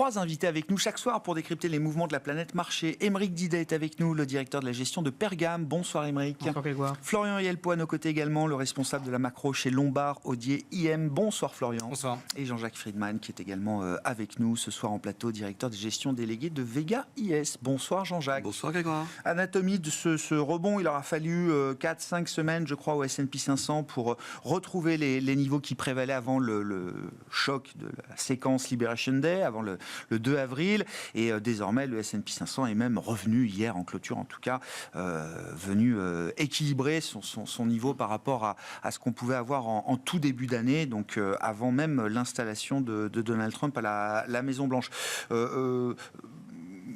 3 invités avec nous chaque soir pour décrypter les mouvements de la planète marché. Aymeric Didet est avec nous, le directeur de la gestion de Pergame. Bonsoir Aymeric. Bonsoir Grégoire. Florian Yelpo à nos côtés également, le responsable de la macro chez Lombard Odier IM. Bonsoir Florian. Bonsoir. Et Jean-Jacques Friedman qui est également avec nous ce soir en plateau, directeur de gestion délégué de Vega IS. Bonsoir Jean-Jacques. Bonsoir Grégoire. Anatomie de ce rebond, il aura fallu 4-5 semaines je crois au S&P 500 pour retrouver les niveaux qui prévalaient avant le choc de la séquence Liberation Day, avant le 2 avril, et désormais le S&P 500 est même revenu hier en clôture en tout cas, venu équilibrer son niveau par rapport à ce qu'on pouvait avoir en tout début d'année, donc avant même l'installation de Donald Trump à la Maison Blanche.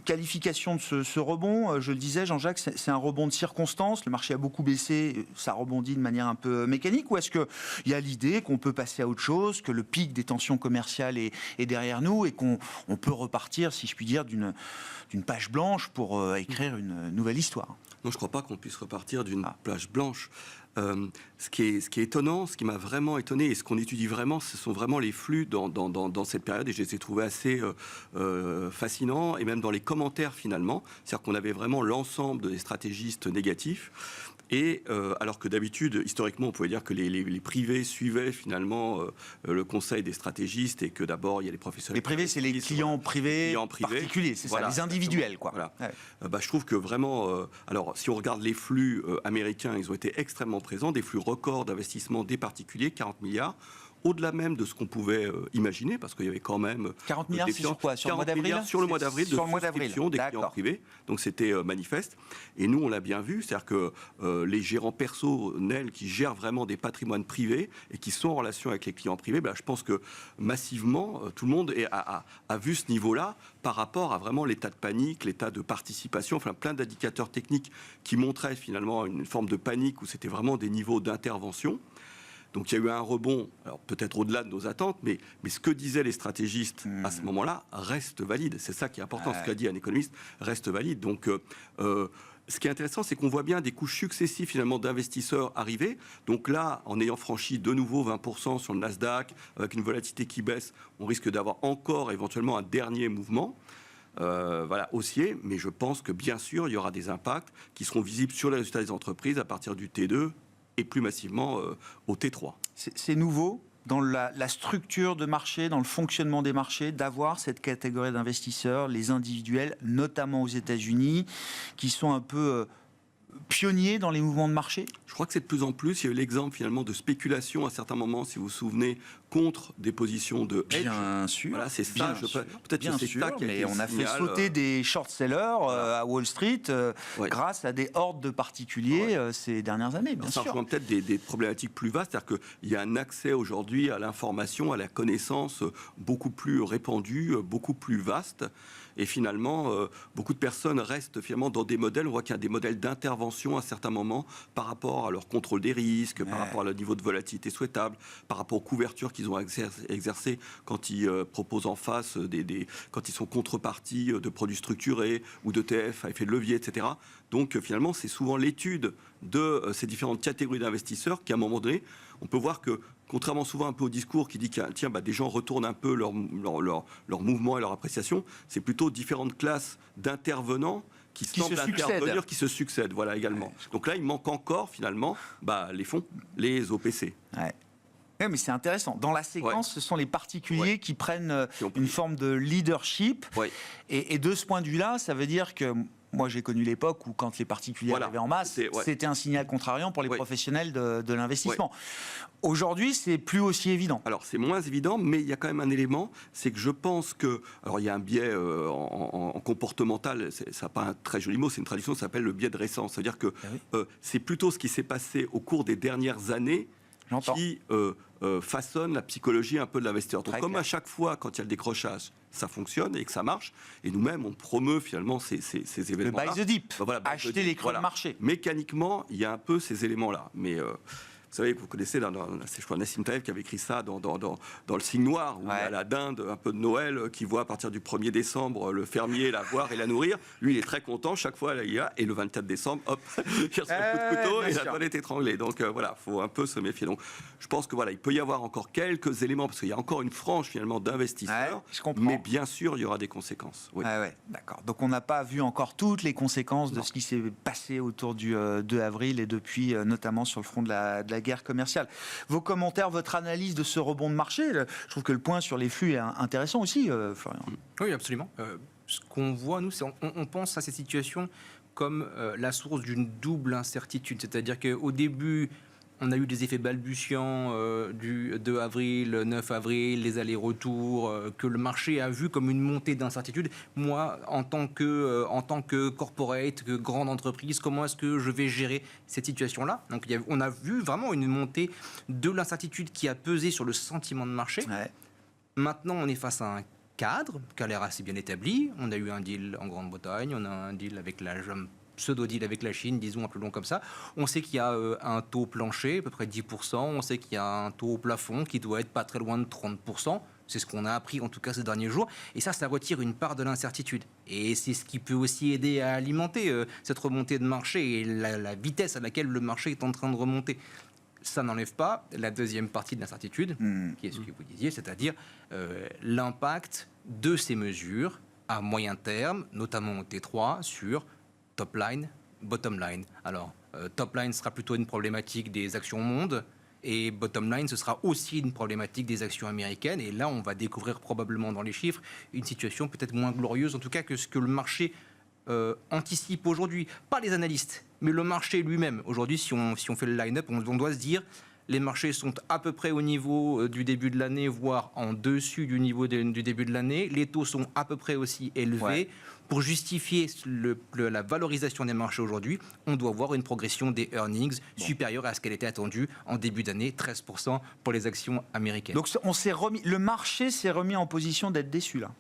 Qualification de ce rebond, je le disais Jean-Jacques, c'est un rebond de circonstance, le marché a beaucoup baissé, ça rebondit de manière un peu mécanique, ou est-ce qu'il y a l'idée qu'on peut passer à autre chose, que le pic des tensions commerciales est derrière nous et qu'on peut repartir, si je puis dire, d'une page blanche pour écrire une nouvelle histoire? Non, je ne crois pas qu'on puisse repartir d'une page blanche. Ce qui est étonnant, ce qui m'a vraiment étonné, et ce qu'on étudie vraiment, ce sont vraiment les flux dans cette période, et je les ai trouvés assez fascinants, et même dans les commentaires finalement, c'est-à-dire qu'on avait vraiment l'ensemble des stratégistes négatifs, et alors que d'habitude, historiquement, on pouvait dire que les privés suivaient finalement le conseil des stratégistes, et que d'abord, il y a les professionnels. Les privés, c'est les clients privés particuliers, c'est voilà, ça, les individuels, quoi. Voilà. Ouais. Je trouve que vraiment, alors si on regarde les flux américains, ils ont été extrêmement présents, des flux records d'investissement des particuliers, 40 milliards, au-delà même de ce qu'on pouvait imaginer, parce qu'il y avait quand même... 40 milliards, c'est sur quoi? Sur le mois d'avril? Sur le mois d'avril, de souscription des clients privés. Donc c'était manifeste. Et nous, on l'a bien vu, c'est-à-dire que les gérants personnels qui gèrent vraiment des patrimoines privés et qui sont en relation avec les clients privés, je pense que massivement, tout le monde a vu ce niveau-là par rapport à vraiment l'état de panique, l'état de participation, enfin plein d'indicateurs techniques qui montraient finalement une forme de panique où c'était vraiment des niveaux d'intervention. Donc il y a eu un rebond, alors peut-être au-delà de nos attentes, mais ce que disaient les stratégistes à ce moment-là reste valide. C'est ça qui est important, ce qu'a dit un économiste reste valide. Donc ce qui est intéressant, c'est qu'on voit bien des couches successives finalement d'investisseurs arriver. Donc là, en ayant franchi de nouveau 20% sur le Nasdaq, avec une volatilité qui baisse, on risque d'avoir encore éventuellement un dernier mouvement. Haussier, mais je pense que bien sûr, il y aura des impacts qui seront visibles sur les résultats des entreprises à partir du T2 et plus massivement au T3. C'est nouveau dans la structure de marché, dans le fonctionnement des marchés, d'avoir cette catégorie d'investisseurs, les individuels, notamment aux États-Unis, qui sont un peu pionniers dans les mouvements de marché? Je crois que c'est de plus en plus. Il y a eu l'exemple finalement de spéculation à certains moments, si vous vous souvenez, contre des positions de hedge. Bien sûr. Voilà, c'est ça. Peut-être que c'est ça qui a été on a fait sauter des short-sellers à Wall Street grâce à des hordes de particuliers ces dernières années, bien sûr. Ça rejoint peut-être des problématiques plus vastes, c'est-à-dire qu'il y a un accès aujourd'hui à l'information, à la connaissance beaucoup plus répandu, beaucoup plus vaste. Et finalement, beaucoup de personnes restent finalement dans des modèles. On voit qu'il y a des modèles d'intervention à certains moments par rapport à leur contrôle des risques, par rapport à leur niveau de volatilité souhaitable, par rapport aux couvertures qu'ils ont exercées quand ils proposent en face, quand ils sont contrepartie de produits structurés ou d'ETF à effet de levier, etc. Donc finalement, c'est souvent l'étude de ces différentes catégories d'investisseurs qui, à un moment donné, on peut voir que, contrairement souvent un peu au discours qui dit que des gens retournent un peu leur mouvement et leur appréciation, c'est plutôt différentes classes d'intervenants qui semblent intervenir, qui se succèdent, voilà, également. Ouais. Donc là, il manque encore, finalement, les fonds, les OPC. Ouais. Oui, mais c'est intéressant. Dans la séquence, ce sont les particuliers qui prennent une forme de leadership. Et de ce point de vue-là, ça veut dire que... Moi, j'ai connu l'époque où, quand les particuliers arrivaient en masse, c'était un signal contrariant pour les professionnels de l'investissement. Aujourd'hui, c'est plus aussi évident. Alors, c'est moins évident, mais il y a quand même un élément, c'est que je pense que... Alors, il y a un biais en comportemental, ça n'a pas un très joli mot, c'est une traduction, ça s'appelle le biais de récence. C'est-à-dire que c'est plutôt ce qui s'est passé au cours des dernières années qui façonne la psychologie un peu de l'investisseur. Donc, comme à chaque fois, quand il y a le décrochage, ça fonctionne et que ça marche, et nous-mêmes, on promeut finalement ces événements-là. Le buy the dip, acheter les creux de marché. Mécaniquement, il y a un peu ces éléments-là. Mais savez, vous connaissez, c'est je crois Nassim Taleb qui avait écrit ça dans le Signe Noir, où il y a la dinde un peu de Noël qui voit à partir du 1er décembre le fermier la voir et la nourrir. Lui, il est très content, chaque fois, là, il y a, et le 24 décembre, hop, il reçoit un coup de couteau et la douane est étranglée. Donc voilà, il faut un peu se méfier. Donc je pense que voilà, il peut y avoir encore quelques éléments, parce qu'il y a encore une frange finalement d'investisseurs, mais bien sûr, il y aura des conséquences. Oui. D'accord. Donc on n'a pas vu encore toutes les conséquences de ce qui s'est passé autour du 2 avril et depuis, notamment sur le front de la guerre commerciale. Vos commentaires, votre analyse de ce rebond de marché, je trouve que le point sur les flux est intéressant aussi, Florian. Oui, absolument. Ce qu'on voit, nous, c'est on pense à cette situation comme la source d'une double incertitude. C'est-à-dire qu'au début, on a eu des effets balbutiants du 2 avril, 9 avril, les allers-retours, que le marché a vu comme une montée d'incertitude. Moi, en tant que corporate, que grande entreprise, comment est-ce que je vais gérer cette situation-là ? Donc, on a vu vraiment une montée de l'incertitude qui a pesé sur le sentiment de marché. Maintenant, on est face à un cadre qui a l'air assez bien établi. On a eu un deal en Grande-Bretagne, on a un deal avec la pseudo-deal avec la Chine, disons, appelons comme ça. On sait qu'il y a un taux plancher, à peu près 10%. On sait qu'il y a un taux plafond qui doit être pas très loin de 30%. C'est ce qu'on a appris, en tout cas, ces derniers jours. Et ça retire une part de l'incertitude. Et c'est ce qui peut aussi aider à alimenter cette remontée de marché et la vitesse à laquelle le marché est en train de remonter. Ça n'enlève pas la deuxième partie de l'incertitude, qui est ce que vous disiez, c'est-à-dire l'impact de ces mesures à moyen terme, notamment au T3, sur top line, bottom line. Alors, top line sera plutôt une problématique des actions monde, et bottom line, ce sera aussi une problématique des actions américaines. Et là, on va découvrir probablement dans les chiffres une situation peut-être moins glorieuse, en tout cas, que ce que le marché anticipe aujourd'hui. Pas les analystes, mais le marché lui-même. Aujourd'hui, si on fait le line-up, on doit se dire les marchés sont à peu près au niveau du début de l'année, voire en dessus du niveau du début de l'année. Les taux sont à peu près aussi élevés. Pour justifier la valorisation des marchés aujourd'hui, on doit voir une progression des earnings supérieure à ce qu'elle était attendue en début d'année, 13% pour les actions américaines. Donc le marché s'est remis en position d'être déçu là.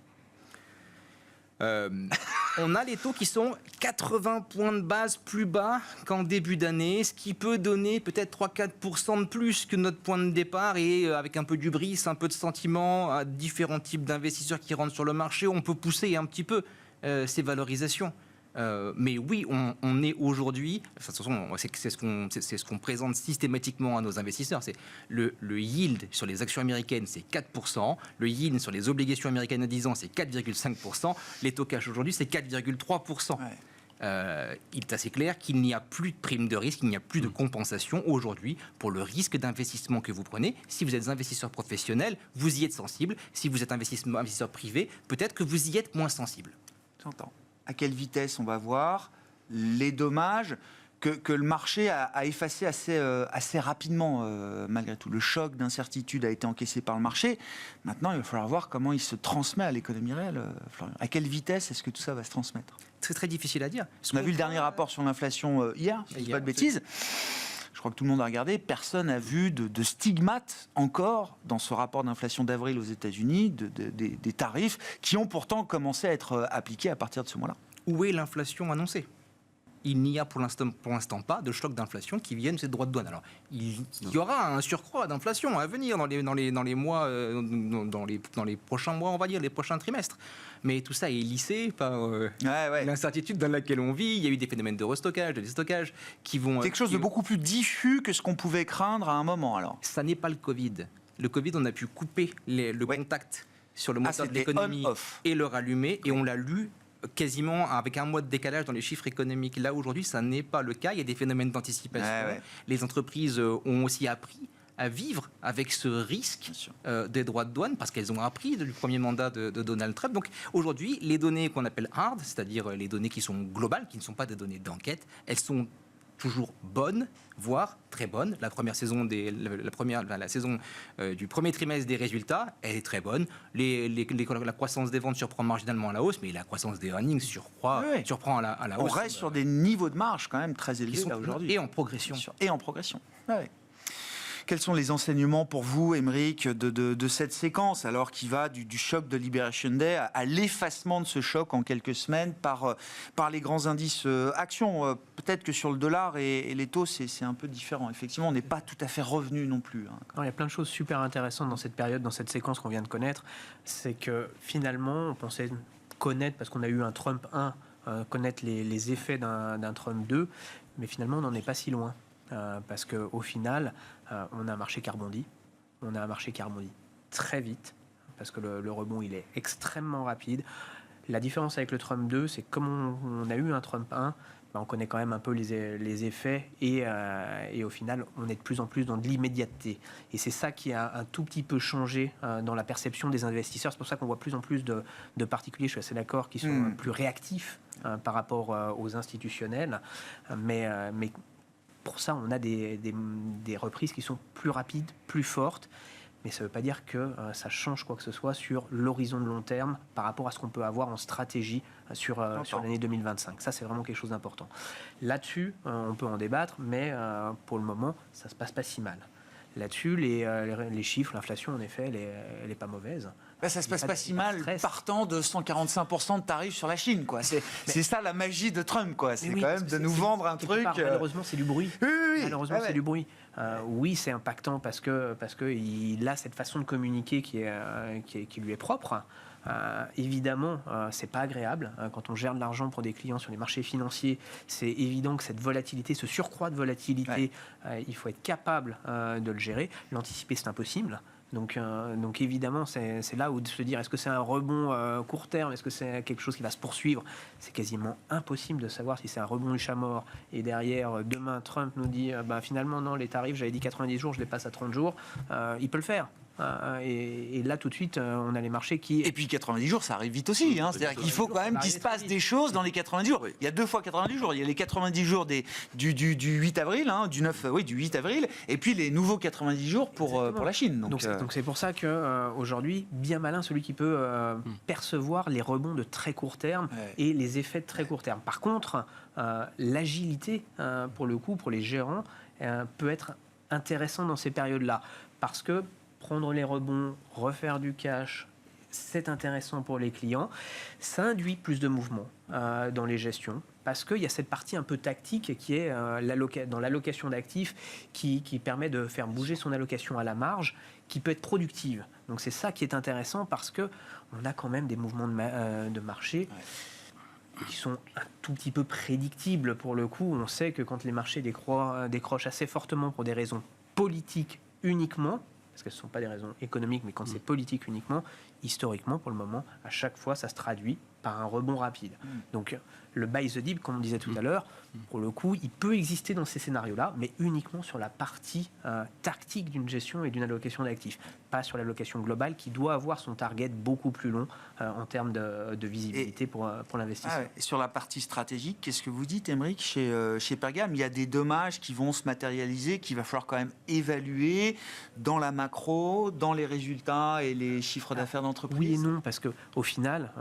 On a les taux qui sont 80 points de base plus bas qu'en début d'année, ce qui peut donner peut-être 3-4% de plus que notre point de départ, et avec un peu d'hubris, un peu de sentiment à différents types d'investisseurs qui rentrent sur le marché, on peut pousser un petit peu ces valorisations. Mais oui, on est aujourd'hui, de toute façon, c'est ce qu'on présente systématiquement à nos investisseurs, c'est le yield sur les actions américaines, c'est 4%, le yield sur les obligations américaines à 10 ans, c'est 4,5%, les taux cash aujourd'hui, c'est 4,3%. Il est assez clair qu'il n'y a plus de prime de risque, il n'y a plus de compensation aujourd'hui pour le risque d'investissement que vous prenez. Si vous êtes investisseur professionnel, vous y êtes sensible. Si vous êtes investisseur privé, peut-être que vous y êtes moins sensible. J'entends. À quelle vitesse on va voir les dommages que le marché a effacés assez rapidement, malgré tout. Le choc d'incertitude a été encaissé par le marché. Maintenant, il va falloir voir comment il se transmet à l'économie réelle, Florian. À quelle vitesse est-ce que tout ça va se transmettre ? C'est très difficile à dire. On a vu le dernier rapport sur l'inflation hier, si je ne dis pas de bêtises. Je crois que tout le monde a regardé. Personne n'a vu de stigmates encore dans ce rapport d'inflation d'avril aux États-Unis, des tarifs qui ont pourtant commencé à être appliqués à partir de ce mois-là. Où est l'inflation annoncée ? Il n'y a pour l'instant pas de choc d'inflation qui viennent de ces droits de douane. Alors, il y aura un surcroît d'inflation à venir dans les mois, dans les prochains mois, on va dire, les prochains trimestres. Mais tout ça est lissé par l'incertitude dans laquelle on vit. Il y a eu des phénomènes de restockage, de déstockage qui vont... Quelque chose de beaucoup plus diffus que ce qu'on pouvait craindre à un moment, alors. Ça n'est pas le Covid. Le Covid, on a pu couper le contact sur le moteur de l'économie et le rallumer, et on l'a lu quasiment avec un mois de décalage dans les chiffres économiques. Là, aujourd'hui, ça n'est pas le cas. Il y a des phénomènes d'anticipation. Les entreprises ont aussi appris à vivre avec ce risque des droits de douane, parce qu'elles ont appris du premier mandat de Donald Trump. Donc aujourd'hui, les données qu'on appelle hard, c'est-à-dire les données qui sont globales, qui ne sont pas des données d'enquête, elles sont toujours bonnes, voire très bonnes. La saison du premier trimestre des résultats, elle est très bonne. La croissance des ventes surprend marginalement à la hausse, mais la croissance des earnings surprend à la hausse. On reste sur des niveaux de marge quand même très élevés là aujourd'hui. Et en progression. Et en progression. Quels sont les enseignements pour vous, Aymeric, de cette séquence, alors qui va du choc de Liberation Day à l'effacement de ce choc en quelques semaines par les grands indices actions? Peut-être que sur le dollar et les taux, c'est un peu différent. Effectivement, on n'est pas tout à fait revenu non plus. Non, il y a plein de choses super intéressantes dans cette période, dans cette séquence qu'on vient de connaître. C'est que finalement, on pensait connaître, parce qu'on a eu un Trump 1, connaître les effets d'un Trump 2, mais finalement, on n'en est pas si loin. Parce qu'au final, on a un marché qui a rebondi. On a un marché qui a rebondi très vite, parce que le rebond, il est extrêmement rapide. La différence avec le Trump 2, c'est que comme on a eu un Trump 1, on connaît quand même un peu les effets et au final, on est de plus en plus dans de l'immédiateté. Et c'est ça qui a un tout petit peu changé dans la perception des investisseurs. C'est pour ça qu'on voit plus en plus de particuliers, je suis assez d'accord, qui sont plus réactifs par rapport aux institutionnels. Mais pour ça, on a des reprises qui sont plus rapides, plus fortes. Mais ça ne veut pas dire que ça change quoi que ce soit sur l'horizon de long terme par rapport à ce qu'on peut avoir en stratégie sur l'année 2025. Ça, c'est vraiment quelque chose d'important. Là-dessus, on peut en débattre, mais pour le moment, ça ne se passe pas si mal. Là-dessus, les chiffres, l'inflation, en effet, elle n'est pas mauvaise. Ça ne se passe pas si mal partant de 145% de tarifs sur la Chine, quoi. C'est ça la magie de Trump, quoi. C'est quand même de nous vendre un truc. Malheureusement, c'est du bruit. Oui. Malheureusement, c'est du bruit. Oui, c'est impactant parce que il a cette façon de communiquer qui lui est propre. Évidemment, c'est pas agréable quand on gère de l'argent pour des clients sur les marchés financiers. C'est évident que cette volatilité, ce surcroît de volatilité, il faut être capable de le gérer. L'anticiper, c'est impossible. Donc évidemment, c'est là où de se dire est-ce que c'est un rebond court terme, est-ce que c'est quelque chose qui va se poursuivre? C'est quasiment impossible de savoir si c'est un rebond du chat mort. Et derrière, demain, Trump nous dit finalement, non, les tarifs, j'avais dit 90 jours, je les passe à 30 jours. Il peut le faire. Et là, tout de suite, on a les marchés qui... Et puis 90 jours, ça arrive vite aussi. C'est-à-dire qu'il faut quand même qu'il se passe des choses dans les 90 jours. Il y a 2 fois 90 jours. Il y a les 90 jours du 8 avril, du 8 avril, et puis les nouveaux 90 jours pour la Chine. Donc c'est pour ça qu'aujourd'hui, bien malin celui qui peut percevoir les rebonds de très court terme et les effets de très court terme. Par contre, l'agilité, pour le coup, pour les gérants, peut être intéressant dans ces périodes-là. Parce que prendre les rebonds, refaire du cash, c'est intéressant pour les clients. Ça induit plus de mouvements dans les gestions parce qu'il y a cette partie un peu tactique qui est dans l'allocation d'actifs qui permet de faire bouger son allocation à la marge, qui peut être productive. Donc c'est ça qui est intéressant parce qu'on a quand même des mouvements de marché qui sont un tout petit peu prédictibles pour le coup. On sait que quand les marchés décrochent assez fortement pour des raisons politiques uniquement, parce que ce ne sont pas des raisons économiques, mais quand c'est politique uniquement, historiquement, pour le moment, à chaque fois, ça se traduit par un rebond rapide. Donc, le buy the dip, comme on disait tout à l'heure, pour le coup, il peut exister dans ces scénarios-là, mais uniquement sur la partie tactique d'une gestion et d'une allocation d'actifs, pas sur l'allocation globale qui doit avoir son target beaucoup plus long en termes de visibilité pour l'investisseur. Sur la partie stratégique, qu'est-ce que vous dites, Aymeric, chez Pergame? Il y a des dommages qui vont se matérialiser, qu'il va falloir quand même évaluer dans la macro, dans les résultats et les chiffres d'affaires d'entreprise. Oui et non, parce qu'au final,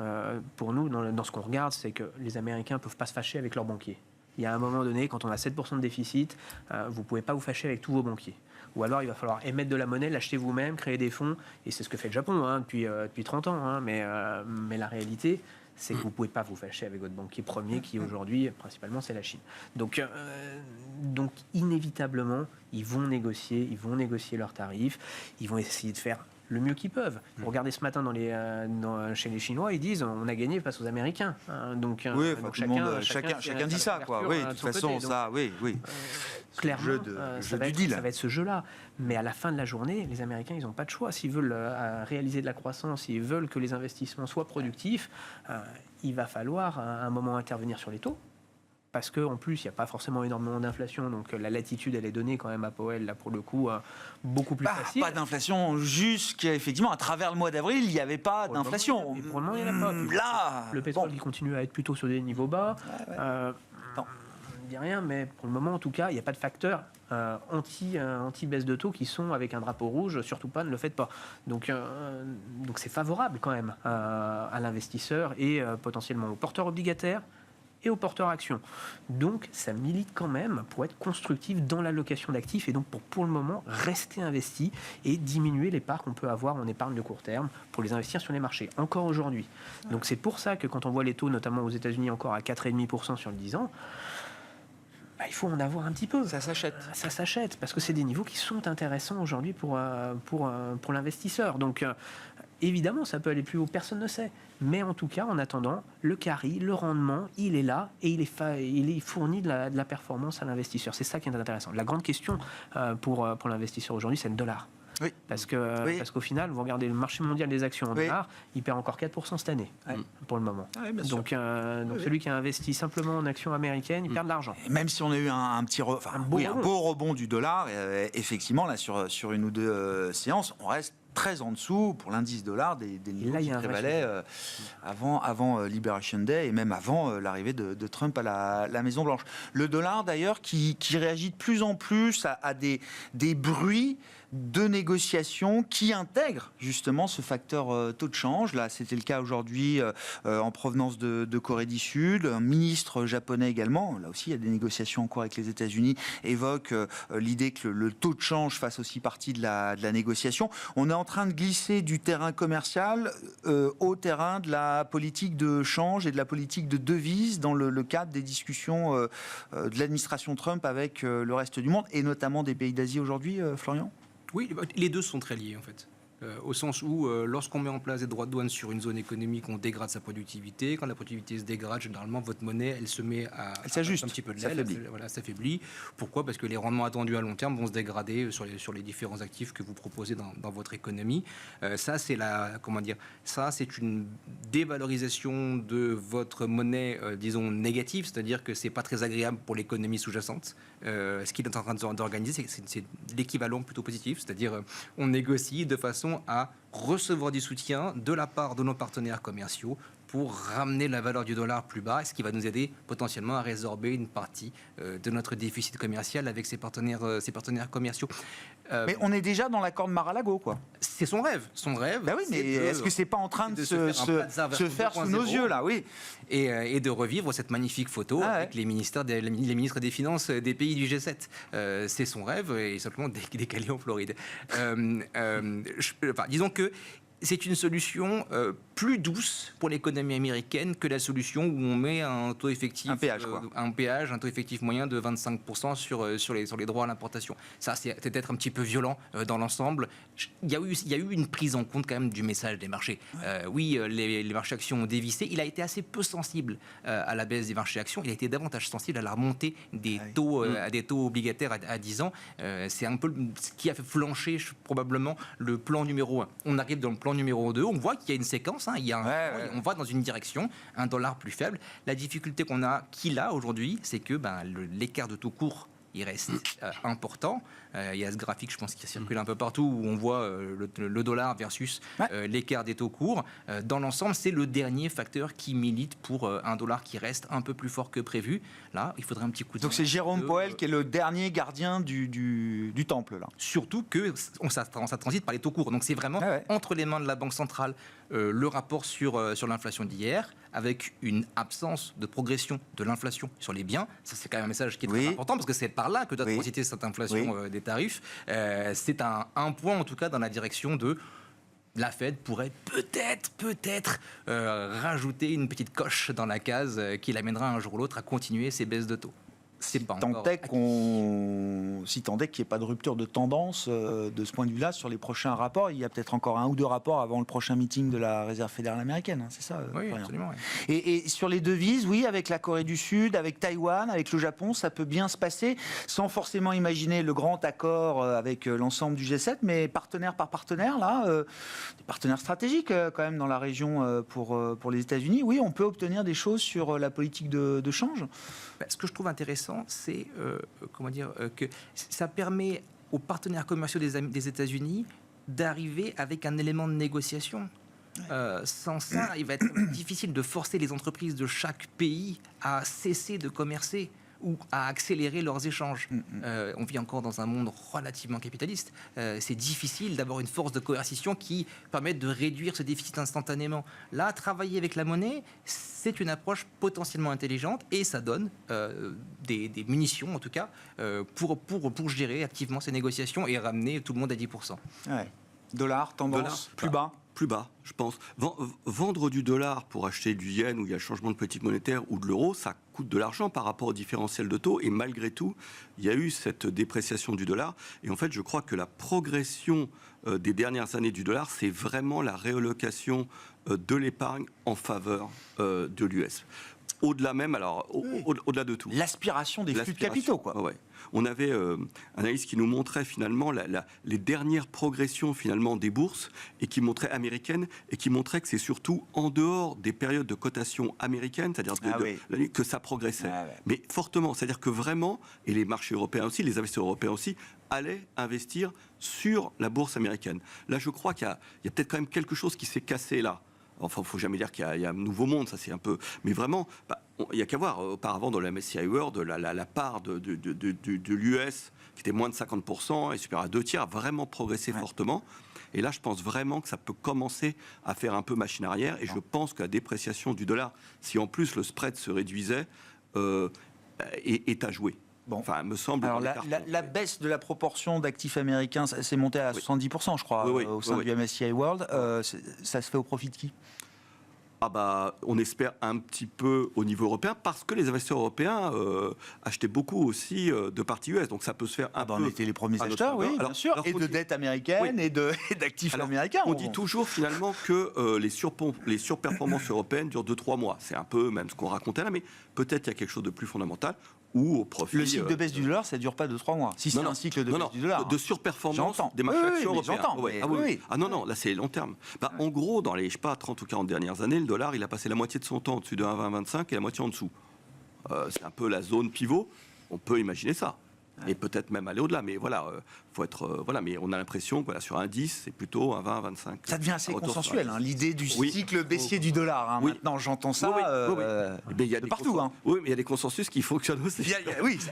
pour nous, dans ce qu'on regarde, c'est que les Américains ne peuvent pas se fâcher avec leurs banquiers. Il y a un moment donné, quand on a 7% de déficit, vous ne pouvez pas vous fâcher avec tous vos banquiers. Ou alors, il va falloir émettre de la monnaie, l'acheter vous-même, créer des fonds. Et c'est ce que fait le Japon depuis 30 ans. Mais la réalité, c'est que vous ne pouvez pas vous fâcher avec votre banquier premier, qui aujourd'hui, principalement, c'est la Chine. Donc inévitablement, ils vont négocier leurs tarifs. Ils vont essayer de faire le mieux qu'ils peuvent. Vous regardez ce matin chez les Chinois, ils disent on a gagné face aux Américains. Donc chacun dit ça, quoi. Oui, de toute façon, ça, oui. Clairement, ça va être ce jeu-là. Mais à la fin de la journée, les Américains, ils n'ont pas de choix. S'ils veulent réaliser de la croissance, s'ils veulent que les investissements soient productifs, il va falloir à un moment intervenir sur les taux. Parce qu'en plus, il n'y a pas forcément énormément d'inflation, donc la latitude, elle est donnée quand même à Powell, là, pour le coup, beaucoup plus facile. Pas d'inflation, jusqu'effectivement, à travers le mois d'avril, il n'y avait pas d'inflation. Pour le moment, il n'y en a pas. Là, le pétrole, il continue à être plutôt sur des niveaux bas. On ne dit rien, mais pour le moment, en tout cas, il n'y a pas de facteurs anti-baisse de taux qui sont avec un drapeau rouge, surtout pas, ne le faites pas. Donc c'est favorable quand même à l'investisseur et potentiellement aux porteurs obligataires et aux porteurs actions. Donc, ça milite quand même pour être constructif dans l'allocation d'actifs et donc pour le moment rester investi et diminuer les parts qu'on peut avoir en épargne de court terme pour les investir sur les marchés, encore aujourd'hui. Donc, c'est pour ça que quand on voit les taux, notamment aux États-Unis, encore à 4,5% sur le 10 ans, il faut en avoir un petit peu. Ça s'achète. Ça s'achète, parce que c'est des niveaux qui sont intéressants aujourd'hui pour l'investisseur. Donc, évidemment, ça peut aller plus haut, personne ne sait. Mais en tout cas, en attendant, le carry, le rendement, il est là et il fournit de la performance à l'investisseur. C'est ça qui est intéressant. La grande question pour l'investisseur aujourd'hui, c'est le dollar. Oui. Parce qu'au final, vous regardez le marché mondial des actions en dollars, il perd encore 4% cette année, pour le moment. Donc celui qui a investi simplement en actions américaines, il perd de l'argent. Et même si on a eu un beau rebond du dollar, effectivement, là, sur une ou deux séances, on reste très en dessous pour l'indice dollar des niveaux qui prévalaient avant Liberation Day et même avant l'arrivée de Trump à la Maison-Blanche. Le dollar, d'ailleurs, qui réagit de plus en plus à des bruits de négociations qui intègrent justement ce facteur taux de change. Là, c'était le cas aujourd'hui en provenance de Corée du Sud. Un ministre japonais également, là aussi il y a des négociations en cours avec les États-Unis, évoque l'idée que le taux de change fasse aussi partie de la négociation. On est en train de glisser du terrain commercial au terrain de la politique de change et de la politique de devise dans le cadre des discussions de l'administration Trump avec le reste du monde et notamment des pays d'Asie aujourd'hui, Florian ? Oui, les deux sont très liés en fait. Au sens où, lorsqu'on met en place des droits de douane sur une zone économique, on dégrade sa productivité. Quand la productivité se dégrade, généralement, votre monnaie, elle se met à un petit peu de l'aile, s'affaiblit. Pourquoi ? Parce que les rendements attendus à long terme vont se dégrader sur les différents actifs que vous proposez dans votre économie. Ça, c'est une dévalorisation de votre monnaie, disons, négative, c'est-à-dire que c'est pas très agréable pour l'économie sous-jacente. Ce qu'il est en train d'organiser, c'est l'équivalent plutôt positif, c'est-à-dire on négocie de façon à recevoir du soutien de la part de nos partenaires commerciaux pour ramener la valeur du dollar plus bas, ce qui va nous aider potentiellement à résorber une partie de notre déficit commercial avec ses partenaires commerciaux. Mais on est déjà dans l'accord de Mar-a-Lago, quoi. C'est son rêve. Ben oui, mais est-ce que c'est pas en train de se faire sous nos yeux, là, oui. Et de revivre cette magnifique photo avec les ministres des Finances des pays du G7. C'est son rêve, et simplement décalé en Floride. Disons que c'est une solution plus douce pour l'économie américaine que la solution où on met un taux effectif, un taux effectif moyen de 25% sur les droits à l'importation. Ça, c'est peut-être un petit peu violent dans l'ensemble. Il y a eu une prise en compte quand même du message des marchés. Les marchés actions ont dévissé. Il a été assez peu sensible à la baisse des marchés actions. Il a été davantage sensible à la remontée des taux, à des taux obligataires à 10 ans. C'est un peu ce qui a fait flancher probablement le plan numéro 1. On arrive dans le plan numéro 2, on voit qu'il y a une séquence, on va dans une direction, un dollar plus faible. La difficulté qu'il a aujourd'hui, c'est que l'écart de taux court, il reste important. Il y a ce graphique, je pense, qui circule un peu partout, où on voit le dollar versus l'écart des taux courts. Dans l'ensemble, c'est le dernier facteur qui milite pour un dollar qui reste un peu plus fort que prévu. Là, il faudrait un petit coup de... Donc c'est Jérôme Powell qui est le dernier gardien du temple, là. Surtout que ça transite par les taux courts. Donc c'est vraiment entre les mains de la Banque centrale le rapport sur l'inflation d'hier, avec une absence de progression de l'inflation sur les biens. Ça, c'est quand même un message qui est très important, parce que c'est par là que doit transiter cette inflation des tarifs. C'est un point, en tout cas, dans la direction de... La Fed pourrait peut-être rajouter une petite coche dans la case qui l'amènera un jour ou l'autre à continuer ses baisses de taux. Si tant est qu'il n'y ait pas de rupture de tendance de ce point de vue-là sur les prochains rapports, il y a peut-être encore 1 ou 2 rapports avant le prochain meeting de la Réserve fédérale américaine, c'est ça? Oui, absolument. Oui. Et sur les devises, oui, avec la Corée du Sud, avec Taïwan, avec le Japon, ça peut bien se passer, sans forcément imaginer le grand accord avec l'ensemble du G7, mais partenaire par partenaire, là, des partenaires stratégiques quand même dans la région pour les États-Unis, oui, on peut obtenir des choses sur la politique de change. Ce que je trouve intéressant, c'est que ça permet aux partenaires commerciaux des États-Unis d'arriver avec un élément de négociation. Sans ça, il va être difficile de forcer les entreprises de chaque pays à cesser de commercer. ou à accélérer leurs échanges. On vit encore dans un monde relativement capitaliste. C'est difficile d'avoir une force de coercition qui permette de réduire ce déficit instantanément. Là, travailler avec la monnaie, c'est une approche potentiellement intelligente et ça donne des munitions, en tout cas, pour gérer activement ces négociations et ramener tout le monde à 10%. Ouais. Dollar, tendance, plus bas. Plus bas, je pense. Vendre du dollar pour acheter du yen où il y a changement de politique monétaire ou de l'euro, ça coûte de l'argent par rapport au différentiel de taux. Et malgré tout, il y a eu cette dépréciation du dollar. Et en fait, je crois que la progression des dernières années du dollar, c'est vraiment la réallocation de l'épargne en faveur de l'US. Au-delà même, alors, au-delà de tout. L'aspiration des flux de capitaux, quoi. Ouais. On avait un analyste qui nous montrait finalement les dernières progressions finalement des bourses et qui montrait américaines et qui montrait que c'est surtout en dehors des périodes de cotation américaines, c'est-à-dire que ça progressait. Mais fortement, c'est-à-dire que vraiment, et les marchés européens aussi, les investisseurs européens aussi, allaient investir sur la bourse américaine. Là, je crois qu'il y a peut-être quand même quelque chose qui s'est cassé là. Enfin, il ne faut jamais dire qu'il y a un nouveau monde, ça c'est un peu... Mais vraiment, il n'y a qu'à voir, auparavant dans la MSCI World, la part de l'US, qui était moins de 50%, et supérieure à 2/3, a vraiment progressé fortement. Et là, je pense vraiment que ça peut commencer à faire un peu machine arrière, et je pense que la dépréciation du dollar, si en plus le spread se réduisait, est à jouer. Bon. Enfin, me semble. Alors, la baisse de la proportion d'actifs américains, c'est monté à 70%, je crois, au sein du MSCI World. Ça se fait au profit de qui ? On espère un petit peu au niveau européen parce que les investisseurs européens achetaient beaucoup aussi de parties US. Donc ça peut se faire un peu. On était les premiers acheteurs, oui, bien sûr. Et de dettes américaines et d'actifs américains. On dit toujours finalement que les surperformances européennes durent 2-3 mois. C'est un peu même ce qu'on racontait là, mais peut-être qu'il y a quelque chose de plus fondamental. Ou au profit. Le cycle de baisse du dollar, ça ne dure pas 2-3 mois. Si c'est un cycle de baisse du dollar. De surperformance des marchés actions européens. J'entends. Non, là c'est long terme. En gros, dans les 30 ou 40 dernières années, le dollar, il a passé la moitié de son temps au-dessus de 1,20-1,25 et la moitié en dessous. C'est un peu la zone pivot. On peut imaginer ça. Et peut-être même aller au-delà. Mais voilà, faut être, mais on a l'impression que sur un 10, c'est plutôt un 20, 25. Ça devient assez consensuel, l'idée du cycle baissier du dollar. Maintenant, j'entends ça y a de partout. Oui, mais il y a des consensus qui fonctionnent aussi.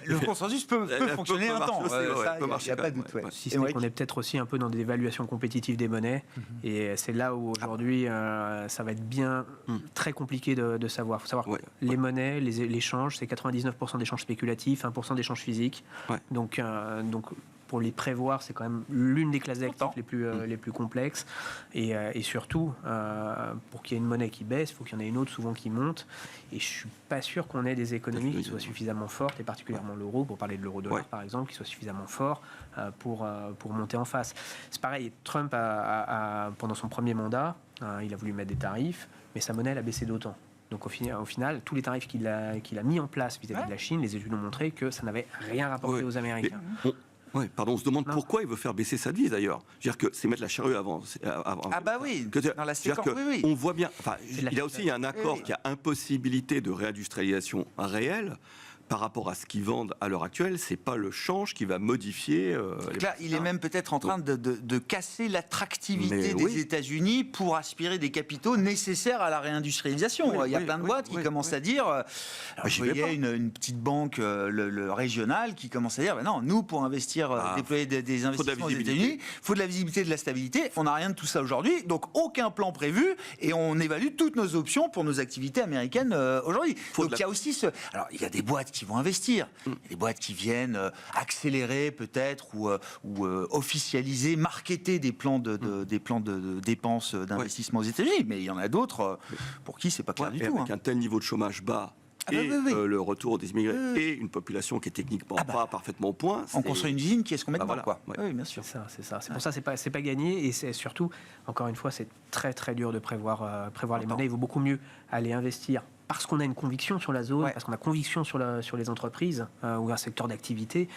Le consensus peut fonctionner un temps. Il n'y a pas de doute. Si ce n'est qu'on est peut-être aussi un peu dans des évaluations compétitives des monnaies. Et c'est là où aujourd'hui, ça va être bien très compliqué de savoir. Il faut savoir que les monnaies, l'échange, c'est 99% d'échanges spéculatifs, 1% d'échanges physiques. Donc, pour les prévoir, c'est quand même l'une des classes d'actifs les plus complexes. Et surtout, pour qu'il y ait une monnaie qui baisse, il faut qu'il y en ait une autre souvent qui monte. Et je ne suis pas sûr qu'on ait des économies qui soient suffisamment fortes, et particulièrement l'euro, pour parler de l'euro-dollar par exemple, qui soient suffisamment forts pour monter en face. C'est pareil, Trump, pendant son premier mandat, il a voulu mettre des tarifs, mais sa monnaie elle a baissé d'autant. Donc au final, tous les tarifs qu'il a mis en place vis-à-vis de la Chine, les études ont montré que ça n'avait rien rapporté aux Américains. On se demande pourquoi il veut faire baisser sa devise d'ailleurs. Je veux dire que c'est mettre la charrue avant. Dans la séquence, on voit bien. Il y a aussi un accord qui a impossibilité de réindustrialisation réelle. Par rapport à ce qu'ils vendent à l'heure actuelle, c'est pas le change qui va modifier. Là, il est même peut-être en train de casser l'attractivité des États-Unis pour aspirer des capitaux nécessaires à la réindustrialisation. Il y a plein de boîtes qui commencent à dire. Je voyais une petite banque le régionale qui commence à dire non, nous pour investir, déployer des investissements aux États-Unis, il faut de la visibilité, de la stabilité. On n'a rien de tout ça aujourd'hui, donc aucun plan prévu et on évalue toutes nos options pour nos activités américaines aujourd'hui. Donc il y a aussi alors il y a des boîtes qui vont investir. Il y a des boîtes qui viennent accélérer peut-être ou officialiser, marketer des plans de dépenses d'investissement aux États-Unis. Mais il y en a d'autres pour qui c'est pas clair du tout. Avec un tel niveau de chômage bas le retour des immigrés et une population qui est techniquement pas parfaitement au point. On construit une usine, qui est-ce qu'on met dedans Oui, bien sûr. C'est ça. C'est pour ça c'est pas gagné et c'est surtout, encore une fois, c'est très très dur de prévoir les monnaies. Il vaut beaucoup mieux aller investir parce qu'on a une conviction sur la zone, parce qu'on a conviction sur les entreprises ou un secteur d'activité,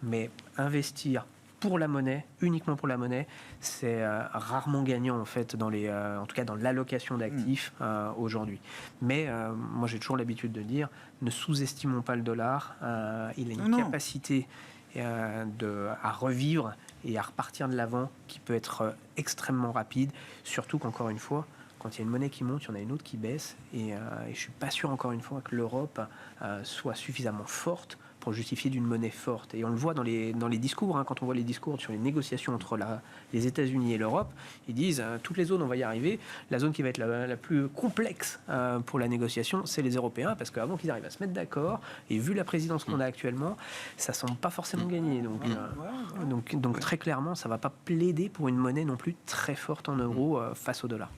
mais investir pour la monnaie, uniquement pour la monnaie, c'est rarement gagnant en fait en tout cas dans l'allocation d'actifs aujourd'hui. Mais moi j'ai toujours l'habitude de dire, ne sous-estimons pas le dollar. Il a une capacité à revivre et à repartir de l'avant qui peut être extrêmement rapide, surtout qu'encore une fois, quand il y a une monnaie qui monte, il y en a une autre qui baisse. Et je ne suis pas sûr, encore une fois, que l'Europe soit suffisamment forte pour justifier d'une monnaie forte. Et on le voit dans les discours, hein, quand on voit les discours sur les négociations entre les États-Unis et l'Europe, ils disent toutes les zones, on va y arriver. La zone qui va être la plus complexe pour la négociation, c'est les Européens, parce qu'avant qu'ils arrivent à se mettre d'accord, et vu la présidence qu'on a actuellement, ça ne semble pas forcément gagné. Donc très clairement, ça ne va pas plaider pour une monnaie non plus très forte en euros face au dollar.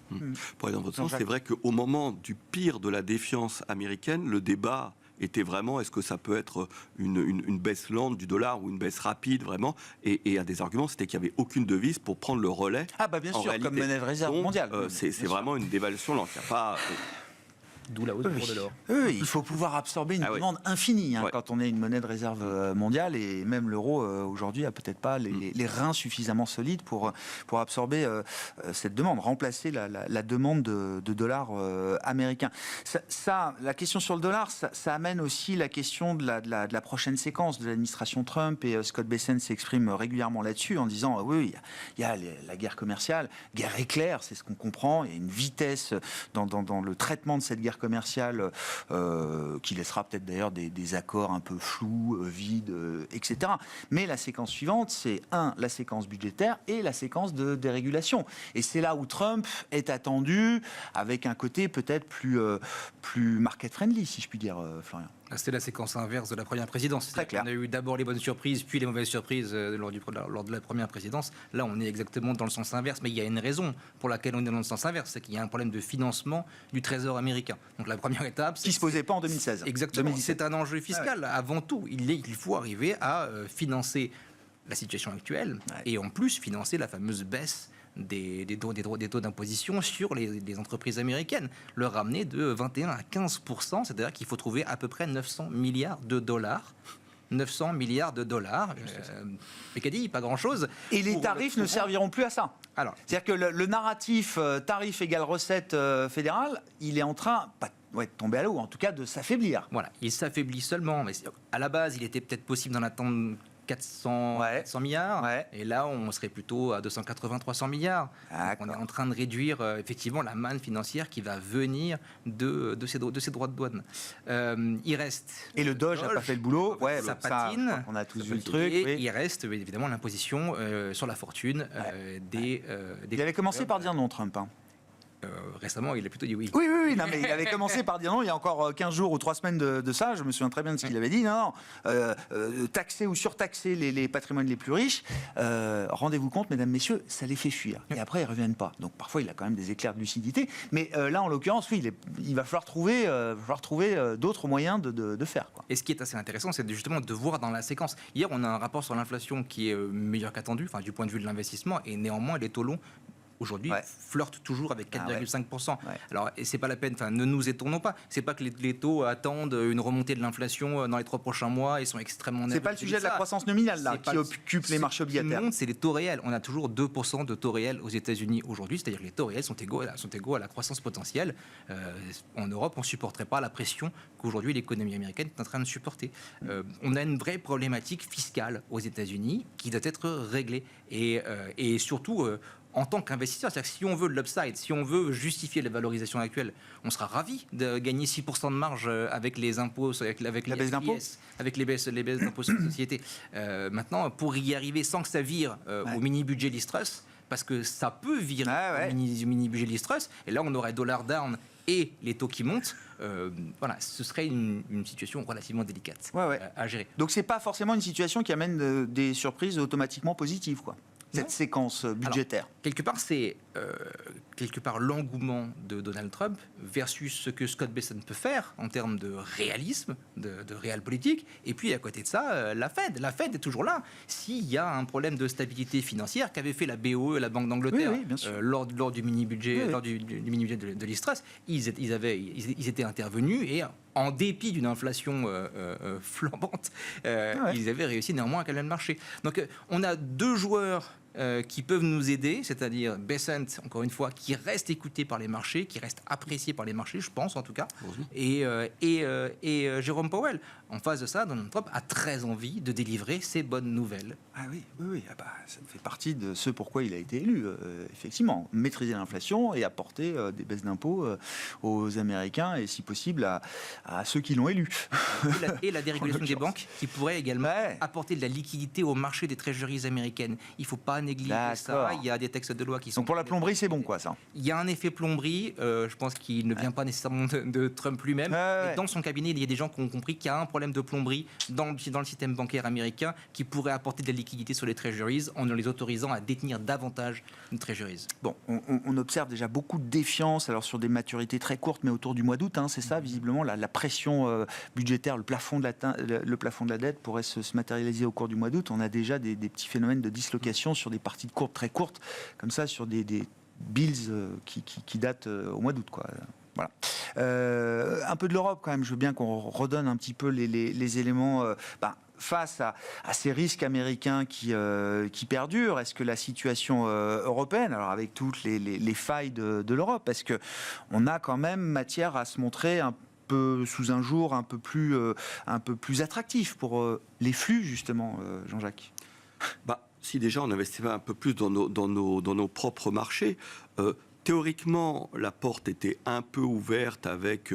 Pour aller dans votre sens, c'est vrai qu'au moment du pire de la défiance américaine, le débat était vraiment, est-ce que ça peut être une baisse lente du dollar ou une baisse rapide vraiment, et un des arguments c'était qu'il n'y avait aucune devise pour prendre le relais. Ah bah bien sûr, réalité. Comme monnaie de réserve mondiale. C'est vraiment une dévaluation lente, il n'y a pas... D'où la hausse du cours de l'or. Oui, il faut pouvoir absorber une demande infinie quand on est une monnaie de réserve mondiale, et même l'euro aujourd'hui a peut-être pas les reins suffisamment solides pour absorber cette demande, remplacer la demande de dollars américains. Ça, la question sur le dollar, ça amène aussi la question de la prochaine séquence de l'administration Trump, et Scott Bessent s'exprime régulièrement là-dessus en disant oui, il y a la guerre commerciale, guerre éclair, c'est ce qu'on comprend, il y a une vitesse dans le traitement de cette guerre commerciale qui laissera peut-être d'ailleurs des accords un peu flous, vides, etc. Mais la séquence suivante, c'est la séquence budgétaire et la séquence de dérégulation. Et c'est là où Trump est attendu, avec un côté peut-être plus market-friendly, si je puis dire, Florian. C'était la séquence inverse de la première présidence. Très clair. On a eu d'abord les bonnes surprises, puis les mauvaises surprises lors de la première présidence. Là, on est exactement dans le sens inverse. Mais il y a une raison pour laquelle on est dans le sens inverse, c'est qu'il y a un problème de financement du Trésor américain. Donc la première étape... Qui ne se posait pas en 2016. Exactement. 2017. C'est un enjeu fiscal. Avant tout, il faut arriver à financer la situation actuelle et en plus financer la fameuse baisse des taux d'imposition sur les entreprises américaines, le ramener de 21 à 15%, c'est-à-dire qu'il faut trouver à peu près 900 milliards de dollars. 900 milliards de dollars, mais qu'a dit, pas grand-chose. Et les tarifs ne serviront plus à ça. Alors, c'est-à-dire que le narratif tarif égale recette fédérale, il est en train, pas de tomber à l'eau, en tout cas de s'affaiblir. Voilà, il s'affaiblit seulement, mais à la base, il était peut-être possible d'en attendre 400 milliards, et là on serait plutôt à 280-300 milliards. Donc on est en train de réduire effectivement la manne financière qui va venir de ces droits de douane. Il reste... Et le Doge n'a pas fait le boulot, ça patine, on a tous vu le truc. Et il reste évidemment l'imposition sur la fortune des... Il avait commencé par dire non, Trump. Récemment, il a plutôt dit oui. Oui, non, mais il avait commencé par dire non il y a encore 15 jours ou 3 semaines de ça, je me souviens très bien de ce qu'il avait dit. Non, taxer ou surtaxer les patrimoines les plus riches, rendez-vous compte, mesdames, messieurs, ça les fait fuir. Et après, ils ne reviennent pas. Donc parfois, il a quand même des éclairs de lucidité. Mais là, en l'occurrence, oui, il va falloir trouver d'autres moyens de faire. Quoi. Et ce qui est assez intéressant, c'est justement de voir dans la séquence. Hier, on a un rapport sur l'inflation qui est meilleur qu'attendu, du point de vue de l'investissement, et néanmoins, les taux longs aujourd'hui flirte toujours avec 4,5%. Alors, et c'est pas la peine, ne nous étonnons pas. C'est pas que les taux attendent une remontée de l'inflation dans les 3 prochains mois et sont extrêmement nerveux. C'est pas le sujet de la croissance nominale là, qui occupe les marchés obligataires. C'est les taux réels. On a toujours 2% de taux réels aux États-Unis aujourd'hui, c'est-à-dire que les taux réels sont égaux à la croissance potentielle. En Europe, on ne supporterait pas la pression qu'aujourd'hui l'économie américaine est en train de supporter. On a une vraie problématique fiscale aux États-Unis qui doit être réglée. Et surtout... en tant qu'investisseur, c'est-à-dire que si on veut de l'upside, si on veut justifier la valorisation actuelle, on sera ravi de gagner 6% de marge avec les impôts, avec la baisse d'impôts, avec les baisses d'impôts sur les sociétés. Maintenant, pour y arriver sans que ça vire au mini-budget Liz Truss, parce que ça peut virer au mini-budget Liz Truss, et là on aurait dollar down et les taux qui montent, ce serait une situation relativement délicate à gérer. Donc c'est pas forcément une situation qui amène des surprises automatiquement positives, quoi. Cette séquence budgétaire. Alors, c'est l'engouement de Donald Trump versus ce que Scott Bessent peut faire en termes de réalisme, de réel politique. Et puis à côté de ça, la Fed est toujours là. S'il y a un problème de stabilité financière qu'avait fait la BOE, la Banque d'Angleterre, lors du mini-budget, lors du mini-budget de Liz Truss, ils étaient intervenus et en dépit d'une inflation flambante, ils avaient réussi néanmoins à calmer le marché. Donc on a deux joueurs qui peuvent nous aider, c'est-à-dire Bessent, encore une fois, qui reste écouté par les marchés, qui reste apprécié par les marchés, je pense en tout cas, et Jérôme Powell. En face de ça, Donald Trump a très envie de délivrer ces bonnes nouvelles. Ah oui. Ça fait partie de ce pourquoi il a été élu, effectivement. Maîtriser l'inflation et apporter des baisses d'impôts aux Américains et, si possible, à ceux qui l'ont élu. Et la dérégulation des banques qui pourrait également apporter de la liquidité au marché des treasuries américaines. Il ne faut pas négliger ça. Il y a des textes de loi qui sont... Donc pour la plomberie, c'est bon, quoi, ça. Il y a un effet plomberie. Je pense qu'il ne vient pas nécessairement de Trump lui-même. Mais dans son cabinet, il y a des gens qui ont compris qu'il y a un problème de plomberie dans le système bancaire américain qui pourrait apporter de la liquidité sur les treasuries en les autorisant à détenir davantage de treasuries. Bon, on observe déjà beaucoup de défiance, alors sur des maturités très courtes, mais autour du mois d'août, c'est ça, visiblement, la pression budgétaire, le plafond de la dette pourrait se matérialiser au cours du mois d'août. On a déjà des petits phénomènes de dislocation sur des parties de courte très courtes, comme ça, sur des bills qui datent au mois d'août, quoi. Voilà. Un peu de l'Europe quand même, je veux bien qu'on redonne un petit peu les éléments face à ces risques américains qui perdurent. Est-ce que la situation européenne, alors avec toutes les failles de l'Europe, est-ce qu'on a quand même matière à se montrer un peu sous un jour un peu plus attractif pour les flux, justement, Jean-Jacques? Si déjà on investissait un peu plus dans nos propres marchés, théoriquement, la porte était un peu ouverte avec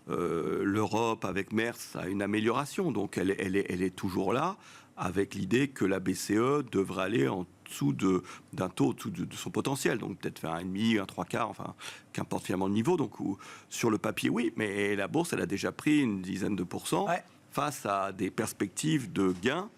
l'Europe, avec Merz, à une amélioration. Donc elle est toujours là, avec l'idée que la BCE devrait aller en dessous d'un taux au-dessous de son potentiel. Donc peut-être faire 1,5, un 3/4, enfin, qu'importe finalement le niveau. Donc sur le papier, oui, mais la bourse, elle a déjà pris une dizaine de pourcents face à des perspectives de gains,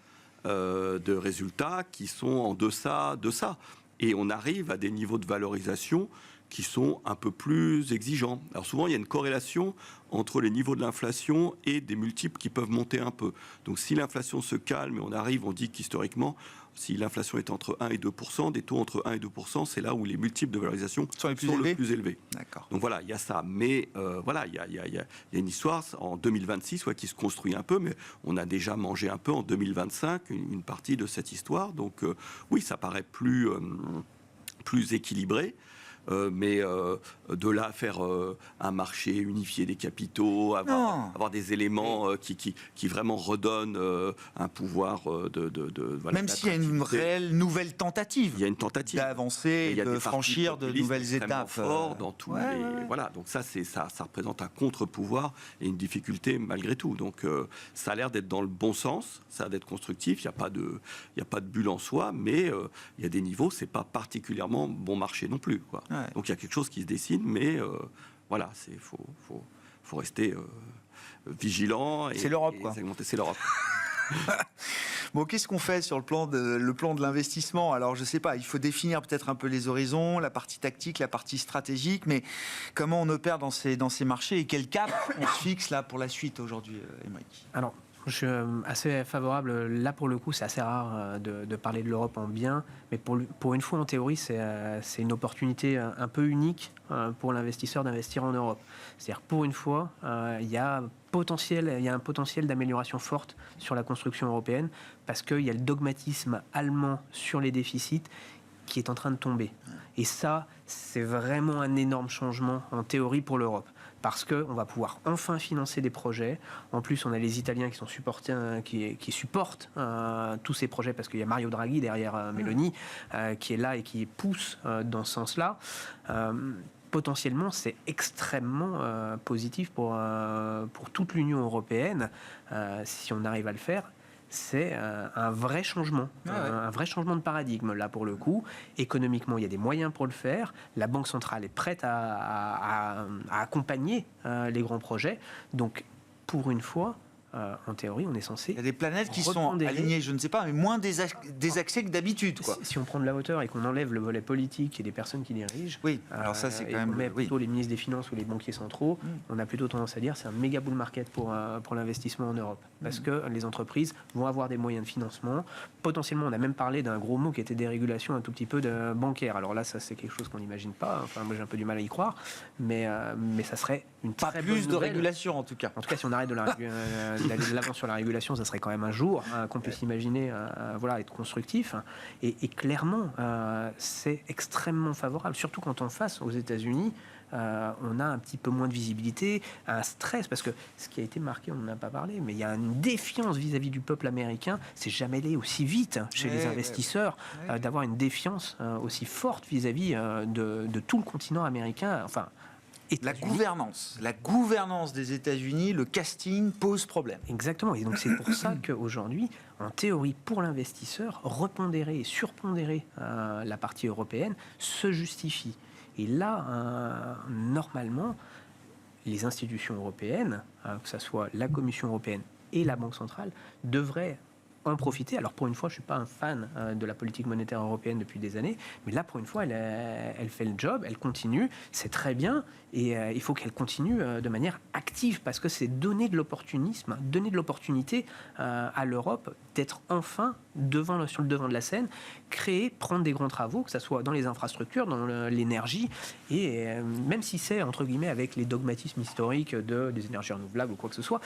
de résultats qui sont en deçà de ça. Et on arrive à des niveaux de valorisation qui sont un peu plus exigeants. Alors souvent, il y a une corrélation entre les niveaux de l'inflation et des multiples qui peuvent monter un peu. Donc si l'inflation se calme et on dit qu'historiquement, si l'inflation est entre 1 et 2%, des taux entre 1 et 2%, c'est là où les multiples de valorisation sont les plus élevés. D'accord. Donc voilà, il y a ça. Mais il y a une histoire en 2026 qui se construit un peu, mais on a déjà mangé un peu en 2025 une partie de cette histoire. Donc oui, ça paraît plus équilibré. Mais de là à faire un marché unifié des capitaux, avoir des éléments qui vraiment redonnent un pouvoir même s'il y a une réelle nouvelle tentative, il y a une tentative d'avancer et de franchir de nouvelles étapes. Fort dans tous voilà, donc ça représente un contre-pouvoir et une difficulté malgré tout. Donc ça a l'air d'être dans le bon sens, ça a l'air d'être constructif. Il n'y a pas de bulle en soi, mais il y a des niveaux, c'est pas particulièrement bon marché non plus, quoi. Donc il y a quelque chose qui se dessine, mais voilà, faut rester vigilant. C'est l'Europe, quoi. C'est l'Europe. Bon, qu'est-ce qu'on fait sur le plan de l'investissement? Alors, je ne sais pas, il faut définir peut-être un peu les horizons, la partie tactique, la partie stratégique, mais comment on opère dans ces marchés et quel cap on se fixe là pour la suite aujourd'hui, Aymeric? Alors, je suis assez favorable. Là, pour le coup, c'est assez rare de parler de l'Europe en bien. Mais pour une fois, en théorie, c'est une opportunité un peu unique pour l'investisseur d'investir en Europe. C'est-à-dire, pour une fois, il y a un potentiel d'amélioration forte sur la construction européenne parce qu'il y a le dogmatisme allemand sur les déficits qui est en train de tomber. Et ça, c'est vraiment un énorme changement en théorie pour l'Europe. Parce qu'on va pouvoir enfin financer des projets. En plus, on a les Italiens qui supportent tous ces projets parce qu'il y a Mario Draghi derrière Meloni qui est là et qui pousse dans ce sens-là. Potentiellement, c'est extrêmement positif pour toute l'Union européenne si on arrive à le faire. C'est un vrai changement, un vrai changement de paradigme là pour le coup. Économiquement, il y a des moyens pour le faire. La Banque centrale est prête à accompagner les grands projets. Donc, pour une fois, en théorie, on est censé... Il y a des planètes qui sont alignées, je ne sais pas, mais moins désaxées que d'habitude, quoi. Si on prend de la hauteur et qu'on enlève le volet politique et les personnes qui dirigent... Oui, alors ça, c'est quand même... on met plutôt les ministres des Finances ou les banquiers centraux, on a plutôt tendance à dire c'est un méga bull market pour l'investissement en Europe. Parce que les entreprises vont avoir des moyens de financement. Potentiellement, on a même parlé d'un gros mot qui était dérégulation un tout petit peu bancaire. Alors là, ça, c'est quelque chose qu'on n'imagine pas. Enfin, moi, j'ai un peu du mal à y croire. Mais ça serait une très bonne nouvelle. Pas plus de régulation, en tout cas. En tout cas, si on arrête de la d'aller de l'avant sur la régulation, ça serait quand même un jour qu'on puisse imaginer être constructif. Et clairement, c'est extrêmement favorable, surtout quand on face aux États-Unis. On a un petit peu moins de visibilité, un stress, parce que ce qui a été marqué, on n'en a pas parlé, mais il y a une défiance vis-à-vis du peuple américain. C'est jamais allé aussi vite chez les investisseurs d'avoir une défiance aussi forte vis-à-vis de tout le continent américain. Enfin, la gouvernance des États-Unis, le casting pose problème. Exactement. Et donc c'est pour ça qu'aujourd'hui, en théorie, pour l'investisseur, repondérer et surpondérer la partie européenne se justifie. Et là, normalement, les institutions européennes, que ce soit la Commission européenne et la Banque centrale, devraient en profiter. Alors pour une fois, je ne suis pas un fan de la politique monétaire européenne depuis des années, mais là pour une fois, elle fait le job, elle continue, c'est très bien, et il faut qu'elle continue de manière active, parce que c'est donner de l'opportunisme, donner de l'opportunité à l'Europe d'être enfin sur le devant de la scène, prendre des grands travaux, que ce soit dans les infrastructures, dans l'énergie, et même si c'est entre guillemets avec les dogmatismes historiques des énergies renouvelables ou quoi que ce soit,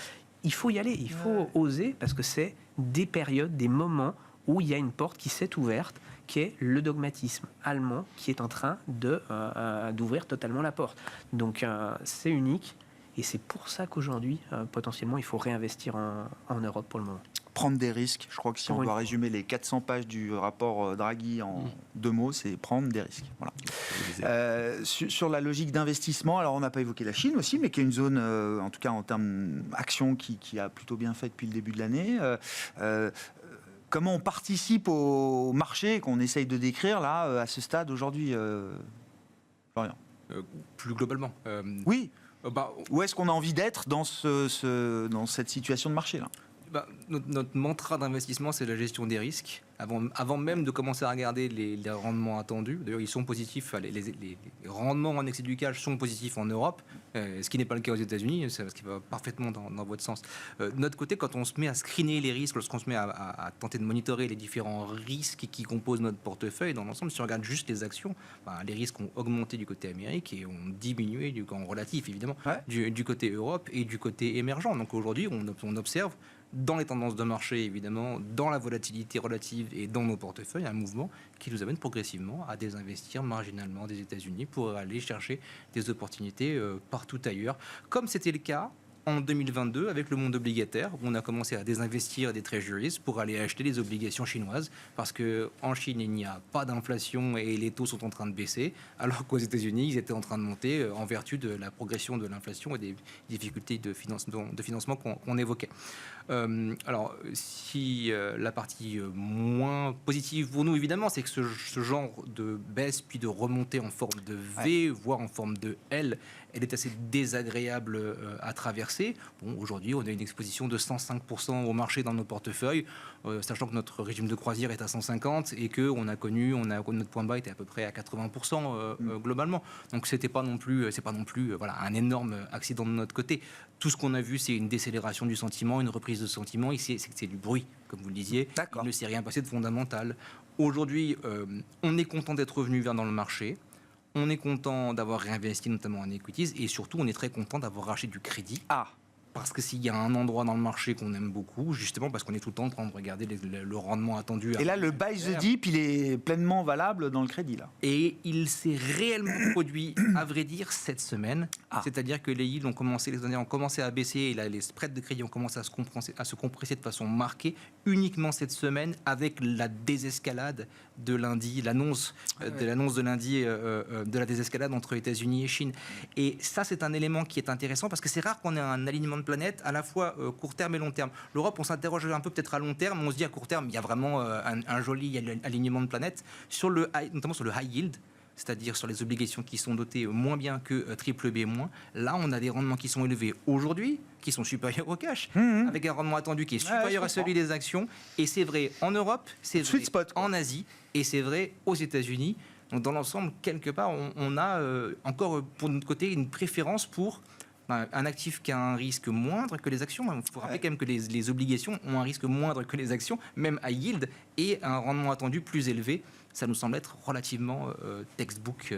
il faut y aller, il faut oser, parce que c'est des périodes, des moments où il y a une porte qui s'est ouverte, qui est le dogmatisme allemand, qui est en train d'ouvrir totalement la porte. Donc c'est unique, et c'est pour ça qu'aujourd'hui, potentiellement, il faut réinvestir en Europe pour le moment. Prendre des risques, je crois que si on doit résumer les 400 pages du rapport Draghi en 2 mots, c'est prendre des risques. Voilà. Sur la logique d'investissement, alors on n'a pas évoqué la Chine aussi, mais qui est une zone, en tout cas en termes d'action, qui a plutôt bien fait depuis le début de l'année. Comment on participe au marché qu'on essaye de décrire là, à ce stade aujourd'hui, Florian? Plus globalement. Oui. Où est-ce qu'on a envie d'être dans cette situation de marché là? Notre mantra d'investissement, c'est la gestion des risques. Avant même de commencer à regarder les rendements attendus, d'ailleurs ils sont positifs, les rendements en excès du cash sont positifs en Europe, ce qui n'est pas le cas aux États-Unis, ce qui va parfaitement dans votre sens. De notre côté, quand on se met à screener les risques, lorsqu'on se met à tenter de monitorer les différents risques qui composent notre portefeuille, dans l'ensemble, si on regarde juste les actions, les risques ont augmenté du côté américain et ont diminué en relatif évidemment du côté Europe et du côté émergent. Donc aujourd'hui, on observe dans les tendances de marché, évidemment, dans la volatilité relative et dans nos portefeuilles, un mouvement qui nous amène progressivement à désinvestir marginalement des États-Unis pour aller chercher des opportunités partout ailleurs, comme c'était le cas en 2022 avec le monde obligataire, où on a commencé à désinvestir des treasuries pour aller acheter des obligations chinoises, parce qu'en Chine, il n'y a pas d'inflation et les taux sont en train de baisser, alors qu'aux États-Unis, ils étaient en train de monter en vertu de la progression de l'inflation et des difficultés de financement qu'on évoquait. Alors, si la partie moins positive pour nous, évidemment, c'est que ce genre de baisse puis de remontée en forme de V, voire en forme de L, elle est assez désagréable à traverser. Bon, aujourd'hui, on a une exposition de 105% au marché dans nos portefeuilles, sachant que notre régime de croisière est à 150 et que notre point bas était à peu près à 80% globalement. Donc, c'est pas non plus un énorme accident de notre côté. Tout ce qu'on a vu, c'est une décélération du sentiment, une reprise de sentiment. Ici, c'est du bruit, comme vous le disiez. Il ne s'est rien passé de fondamental. Aujourd'hui, on est content d'être revenu vers dans le marché. On est content d'avoir réinvesti notamment en equities. Et surtout, on est très content d'avoir racheté du crédit. Parce que s'il y a un endroit dans le marché qu'on aime beaucoup, justement parce qu'on est tout le temps en train de regarder le rendement attendu. Et là, le buy the dip, il est pleinement valable dans le crédit, là. Et il s'est réellement produit, à vrai dire, cette semaine. C'est-à-dire que les yields les années ont commencé à baisser et là, les spreads de crédit ont commencé à se compresser de façon marquée uniquement cette semaine avec la désescalade de lundi, l'annonce de lundi de la désescalade entre États-Unis et Chine. Et ça, c'est un élément qui est intéressant parce que c'est rare qu'on ait un alignement de planète à la fois court terme et long terme. L'Europe, on s'interroge un peu peut-être à long terme, on se dit à court terme, il y a vraiment un joli alignement de planète, notamment sur le high yield, c'est-à-dire sur les obligations qui sont dotées moins bien que BBB-. Là, on a des rendements qui sont élevés aujourd'hui, qui sont supérieurs au cash, avec un rendement attendu qui est supérieur à celui des actions. Et c'est vrai en Europe, c'est vrai en Asie, et c'est vrai aux États-Unis. Donc dans l'ensemble, quelque part, on a encore, pour notre côté, une préférence pour un actif qui a un risque moindre que les actions. Il faut rappeler quand même que les obligations ont un risque moindre que les actions, même à yield, et un rendement attendu plus élevé. Ça nous semble être relativement textbook.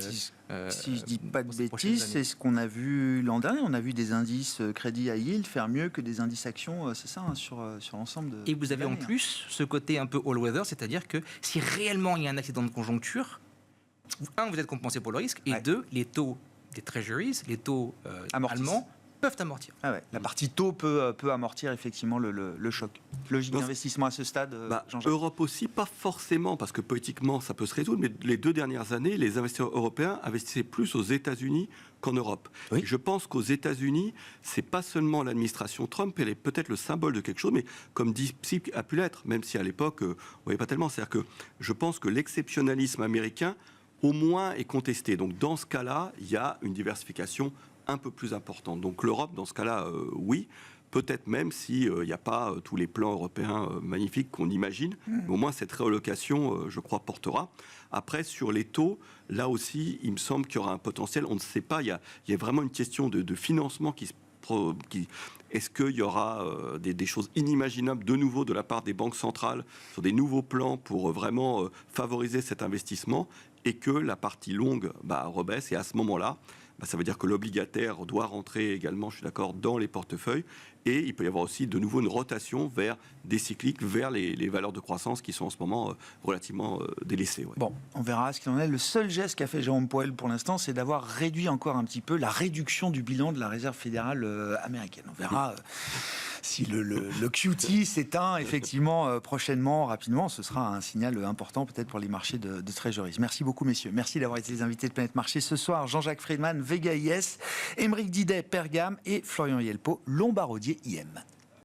Si je dis pas de bêtises, c'est ce qu'on a vu l'an dernier. On a vu des indices crédit à yield faire mieux que des indices actions, c'est ça, sur l'ensemble de. Et vous avez en plus ce côté un peu all-weather, c'est-à-dire que si réellement il y a un accident de conjoncture, un, vous êtes compensé pour le risque, et deux, les taux des treasuries, les taux allemands, peuvent amortir. La partie taux peut amortir effectivement le choc. Logique d'investissement à ce stade, Jean-Jacques. Europe aussi, pas forcément, parce que politiquement ça peut se résoudre, mais les 2 dernières années, les investisseurs européens investissaient plus aux États-Unis qu'en Europe. Oui. Et je pense qu'aux États-Unis, c'est pas seulement l'administration Trump, elle est peut-être le symbole de quelque chose, mais comme DeepSeek a pu l'être, même si à l'époque, on voyait pas tellement. C'est-à-dire que je pense que l'exceptionnalisme américain, au moins, est contesté. Donc dans ce cas-là, il y a une diversification un peu plus importante. Donc l'Europe, dans ce cas-là, oui. Peut-être même s'il n'y a pas tous les plans européens magnifiques qu'on imagine. Mais au moins, cette réallocation, je crois, portera. Après, sur les taux, là aussi, il me semble qu'il y aura un potentiel. On ne sait pas. Il y a vraiment une question de financement est-ce qu'il y aura des choses inimaginables de nouveau de la part des banques centrales sur des nouveaux plans pour vraiment favoriser cet investissement et que la partie longue rebaisse. Et à ce moment-là, ça veut dire que l'obligataire doit rentrer également, je suis d'accord, dans les portefeuilles. Et il peut y avoir aussi de nouveau une rotation vers des cycliques, vers les valeurs de croissance qui sont en ce moment relativement délaissées. Ouais. Bon, on verra ce qu'il en est. Le seul geste qu'a fait Jérôme Powell pour l'instant, c'est d'avoir réduit encore un petit peu la réduction du bilan de la Réserve fédérale américaine. On verra si le QT s'éteint effectivement prochainement, rapidement. Ce sera un signal important peut-être pour les marchés de treasuries. Merci beaucoup, messieurs. Merci d'avoir été les invités de Planète Marché ce soir. Jean-Jacques Friedman, Vega IS, Aymeric Didet, Pergam et Florian Yelpo, Lombardier IM.